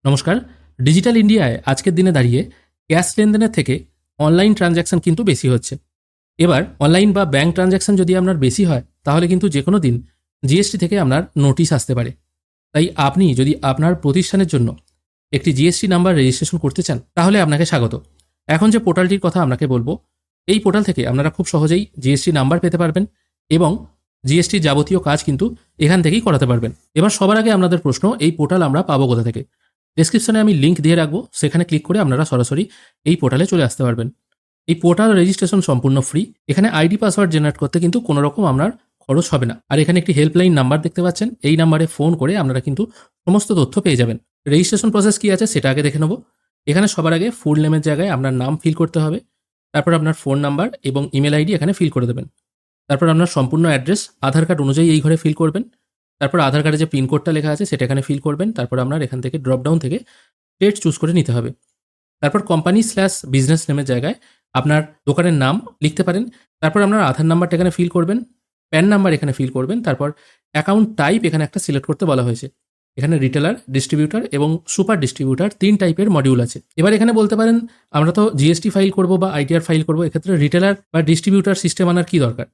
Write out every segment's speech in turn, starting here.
নমস্কার। ডিজিটাল ইন্ডিয়ায় আজকের দিনে দাঁড়িয়ে ক্যাশ লেনদেনের থেকে অনলাইন ট্রানজ্যাকশন কিন্তু বেশি হচ্ছে। এবার অনলাইন বা ব্যাঙ্ক ট্রানজ্যাকশন যদি আপনার বেশি হয় তাহলে কিন্তু যে কোনো দিন জিএসটি থেকে আপনার নোটিশ আসতে পারে। তাই আপনি যদি আপনার প্রতিষ্ঠানের জন্য একটি জিএসটি নাম্বার রেজিস্ট্রেশন করতে চান তাহলে আপনাকে স্বাগত। এখন যে পোর্টালটির কথা আপনাকে বলবো, এই পোর্টাল থেকে আপনারা খুব সহজেই জিএসটি নাম্বার পেতে পারবেন এবং জিএসটির যাবতীয় কাজ কিন্তু এখান থেকেই করাতে পারবেন। এবার সবার আগে আপনাদের প্রশ্ন, এই পোর্টাল আমরা পাবো কোথা থেকে? ডেসক্রিপশনে আমি লিঙ্ক দিয়ে রাখবো, সেখানে ক্লিক করে আপনারা সরাসরি এই পোর্টালে চলে আসতে পারবেন। এই পোর্টাল রেজিস্ট্রেশন সম্পূর্ণ ফ্রি। এখানে আইডি পাসওয়ার্ড জেনারেট করতে কিন্তু কোনো রকম আপনার খরচ হবে না। আর এখানে একটি হেল্পলাইন নাম্বার দেখতে পাচ্ছেন, এই নাম্বারে ফোন করে আপনারা কিন্তু সমস্ত তথ্য পেয়ে যাবেন। রেজিস্ট্রেশন প্রসেস কী আছে সেটা আগে দেখে নেব। এখানে সবার আগে ফুল নেমের জায়গায় আপনার নাম ফিল করতে হবে, তারপর আপনার ফোন নাম্বার এবং ইমেল আইডি এখানে ফিল করে দেবেন। তারপর আপনার সম্পূর্ণ অ্যাড্রেস আধার কার্ড অনুযায়ী এই ঘরে ফিল করবেন। তারপর আধার কার্ডে যে পিনকোডটা লেখা আছে সেটা এখানে ফিল করবেন। তারপর আপনার এখান থেকে ড্রপডাউন থেকে স্টেট চুজ করে নিতে হবে। তারপর কোম্পানি/বিজনেস নেমের জায়গায় আপনার দোকানের নাম লিখতে পারেন। তারপর আপনার আধার নাম্বারটা এখানে ফিল করবেন, প্যান নাম্বার এখানে ফিল করবেন। তারপর অ্যাকাউন্ট টাইপ এখানে একটা সিলেক্ট করতে বলা হয়েছে। এখানে রিটেলার, ডিস্ট্রিবিউটর এবং সুপার ডিস্ট্রিবিউটর 3 টাইপের মডিউল আছে। এবার এখানে বলতে পারেন আমরা তো জিএসটি ফাইল করব বা আইটিআর ফাইল করব, এক্ষেত্রে রিটেলার বা ডিস্ট্রিবিউটর সিস্টেম আনার কী দরকার?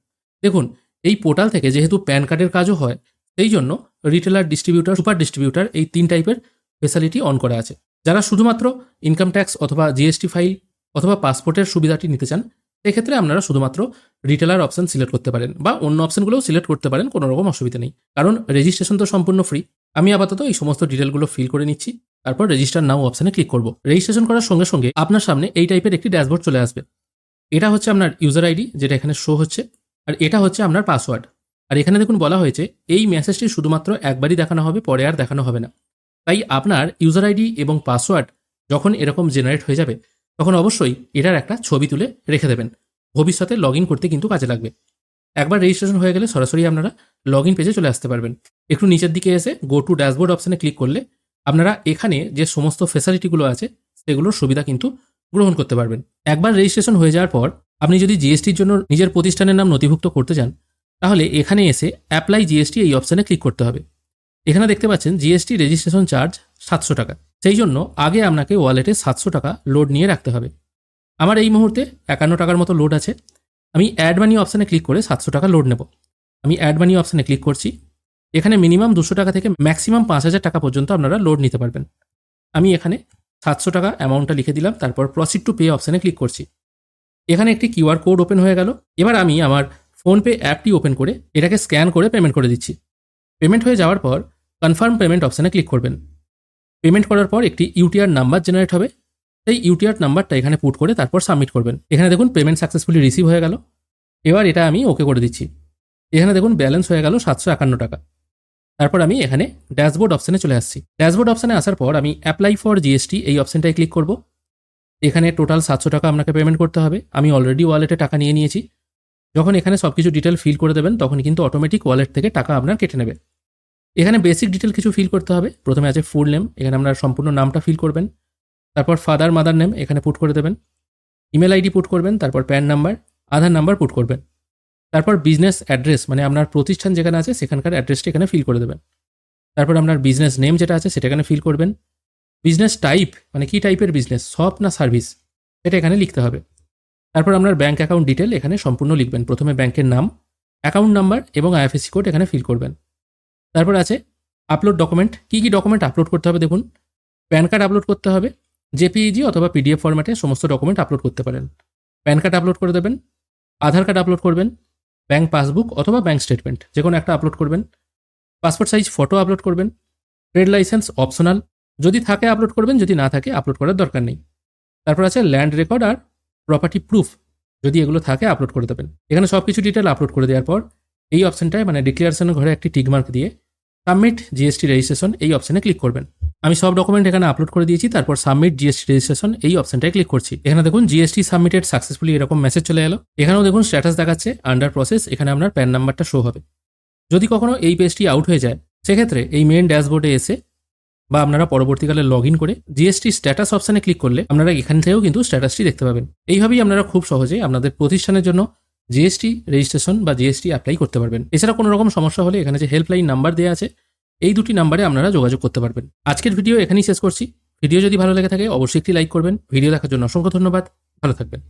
দেখুন, এই পোর্টাল থেকে যেহেতু প্যান কার্ডের কাজও হয়, সেই জন্য রিটেলার, ডিস্ট্রিবিউটর, সুপার ডিস্ট্রিবিউটর এই 3 টাইপের ফেসিলিটি অন করা আছে। যারা শুধুমাত্র ইনকাম ট্যাক্স অথবা জিএসটি ফাইল অথবা পাসপোর্টের সুবিধাটি নিতে চান, সেক্ষেত্রে আপনারা শুধুমাত্র রিটেলার অপশন সিলেক্ট করতে পারেন বা অন্য অপশনগুলোও সিলেক্ট করতে পারেন, কোনো রকম অসুবিধা নেই। কারণ রেজিস্ট্রেশন তো সম্পূর্ণ ফ্রি। আমি আপাতত এই সমস্ত ডিটেলগুলো ফিল করে নিচ্ছি, তারপর রেজিস্টার নাও অপশনে ক্লিক করব। রেজিস্ট্রেশন করার সঙ্গে সঙ্গে আপনার সামনে এই টাইপের একটি ড্যাশবোর্ড চলে আসবে। এটা হচ্ছে আপনার ইউজার আইডি, যেটা এখানে শো হচ্ছে, আর এটা হচ্ছে আপনার পাসওয়ার্ড। আর এখানে দেখুন বলা হয়েছে এই মেসেজটি শুধুমাত্র একবারই দেখানো হবে, পরে আর দেখানো হবে না। তাই আপনার ইউজার আইডি এবং পাসওয়ার্ড যখন এরকম জেনারেট হয়ে যাবে তখন অবশ্যই এটার একটা ছবি তুলে রেখে দেবেন, ভবিষ্যতে লগ ইন করতে কিন্তু কাজে লাগবে। একবার রেজিস্ট্রেশন হয়ে গেলে সরাসরি আপনারা লগ ইন পেজে চলে আসতে পারবেন। একটু নিচের দিকে এসে গো টু ড্যাশবোর্ড অপশানে ক্লিক করলে আপনারা এখানে যে সমস্ত ফেসিলিটিগুলো আছে সেগুলোর সুবিধা কিন্তু গ্রহণ করতে পারবেন। একবার রেজিস্ট্রেশন হয়ে যাওয়ার পর আপনি যদি জিএসটির জন্য নিজের প্রতিষ্ঠানের নাম নথিভুক্ত করতে চান, তাহলে এখানে এসে অ্যাপ্লাই জিএসটি এই অপশানে ক্লিক করতে হবে। এখানে দেখতে পাচ্ছেন জিএসটি রেজিস্ট্রেশন চার্জ 700 টাকা। সেই জন্য আগে আপনাকে ওয়ালেটে 700 টাকা লোড নিয়ে রাখতে হবে। আমার এই মুহূর্তে 51 টাকার মতো লোড আছে। আমি অ্যাড মানি অপশানে ক্লিক করে 700 টাকা লোড নেব। আমি অ্যাড মানি অপশানে ক্লিক করছি। এখানে মিনিমাম 200 টাকা থেকে ম্যাক্সিমাম 5000 টাকা পর্যন্ত আপনারা লোড নিতে পারবেন। আমি এখানে 700 টাকা অ্যামাউন্টটা লিখে দিলাম, তারপর প্রসিড টু পে অপশানে ক্লিক করছি। এখানে একটি কিউআর কোড ওপেন হয়ে গেল। এবার আমি আমার ফোনপে অ্যাপটি ওপেন করে এটাকে স্ক্যান করে পেমেন্ট করে দিচ্ছি। পেমেন্ট হয়ে যাওয়ার পর কনফার্ম পেমেন্ট অপশানে ক্লিক করবেন। পেমেন্ট করার পর একটি ইউটিআর নাম্বার জেনারেট হবে। সেই ইউটিআর নাম্বারটা এখানে পুট করে তারপর সাবমিট করবেন। এখানে দেখুন পেমেন্ট সাকসেসফুলি রিসিভ হয়ে গেল। এবার এটা আমি ওকে করে দিচ্ছি। এখানে দেখুন ব্যালেন্স হয়ে গেল 751 টাকা। তারপর আমি এখানে ড্যাশবোর্ড অপশানে চলে আসছি। ড্যাশবোর্ড অপশানে আসার পর আমি অ্যাপ্লাই ফর জিএসটি এই অপশানটায় ক্লিক করব। এখানে টোটাল 700 টাকা আপনাকে পেমেন্ট করতে হবে। আমি অলরেডি ওয়ালেটে টাকা নিয়ে নিয়েছি। যখন এখানে সব কিছু ডিটেল ফিল করে দেবেন তখন কিন্তু অটোমেটিক ওয়ালেট থেকে টাকা আপনার কেটে নেবে। এখানে বেসিক ডিটেল কিছু ফিল করতে হবে। প্রথমে আছে ফুল নেম, এখানে আপনার সম্পূর্ণ নামটা ফিল করবেন। তারপর ফাদার মাদার নেম এখানে পুট করে দেবেন। ইমেল আইডি পুট করবেন, তারপর প্যান নাম্বার, আধার নাম্বার পুট করবেন। তারপর বিজনেস অ্যাড্রেস মানে আপনার প্রতিষ্ঠান যেখানে আছে সেখানকার অ্যাড্রেসটা এখানে ফিল করে দেবেন। তারপর আপনার বিজনেস নেম যেটা আছে সেটা এখানে ফিল করবেন। বিজনেস টাইপ মানে কী টাইপের বিজনেস, শপ না সার্ভিস, সেটা এখানে লিখতে হবে। তারপর আপনার ব্যাঙ্ক অ্যাকাউন্ট ডিটেল এখানে সম্পূর্ণ লিখবেন। প্রথমে ব্যাংকের নাম, অ্যাকাউন্ট নাম্বার এবং আইএফএসসি কোড এখানে ফিল করবেন। তারপর আছে আপলোড ডকুমেন্ট। কী কী ডকুমেন্ট আপলোড করতে হবে দেখুন, প্যান কার্ড আপলোড করতে হবে। জেপিইজি অথবা পিডিএফ ফরম্যাটে সমস্ত ডকুমেন্ট আপলোড করতে পারেন। প্যান কার্ড আপলোড করে দেবেন, আধার কার্ড আপলোড করবেন, ব্যাঙ্ক পাসবুক অথবা ব্যাঙ্ক স্টেটমেন্ট যে কোনো একটা আপলোড করবেন, পাসপোর্ট সাইজ ফটো আপলোড করবেন, ট্রেড লাইসেন্স অপশনাল, যদি থাকে আপলোড করবেন, যদি না থাকে আপলোড করার দরকার নেই। তারপর আছে ল্যান্ড রেকর্ড আর প্রপার্টি প্রুফ, যদি এগুলো থাকে আপলোড করে দেবেন। এখানে সব কিছু ডিটেল আপলোড করে দেওয়ার পর এই অপশানটায় মানে ডিক্লারেশনের ঘরে একটি টিকমার্ক দিয়ে সাবমিট জিএসটি রেজিস্ট্রেশন এই অপশানে ক্লিক করবেন। আমি সব ডকুমেন্ট এখানে আপলোড করে দিয়েছি। তারপর সাবমিট জিএসটি রেজিস্ট্রেশন এই অপশানটায় ক্লিক করছি। এখানে দেখুন জিএসটি সাবমিটেড সাকসেসফুলি এরকম মেসেজ চলে এলো। এখানেও দেখুন স্ট্যাটাস দেখাচ্ছে আন্ডার প্রসেস, এখানে আপনার প্যান নাম্বারটা শো হবে। যদি কখনো এই পেজটি আউট হয়ে যায় সেক্ষেত্রে এই মেন ড্যাশবোর্ডে এসে বা আপনারা পরবর্তীকালে লগ ইন করে জিএসটি স্ট্যাটাস অপশানে ক্লিক করলে আপনারা এখান থেকেও কিন্তু স্ট্যাটাসটি দেখতে পাবেন। এইভাবেই আপনারা খুব সহজে আপনাদের প্রতিষ্ঠানের জন্য জিএসটি রেজিস্ট্রেশন বা জিএসটি অ্যাপ্লাই করতে পারবেন। এছাড়া কোনো রকম সমস্যা হলে এখানে যে হেল্পলাইন নাম্বার দেওয়া আছে এই দুটি নাম্বারে আপনারা যোগাযোগ করতে পারবেন। আজকের ভিডিও এখানেই শেষ করছি। ভিডিও যদি ভালো লেগে থাকে অবশ্যই একটি লাইক করবেন। ভিডিও দেখার জন্য অসংখ্য ধন্যবাদ। ভালো থাকবেন।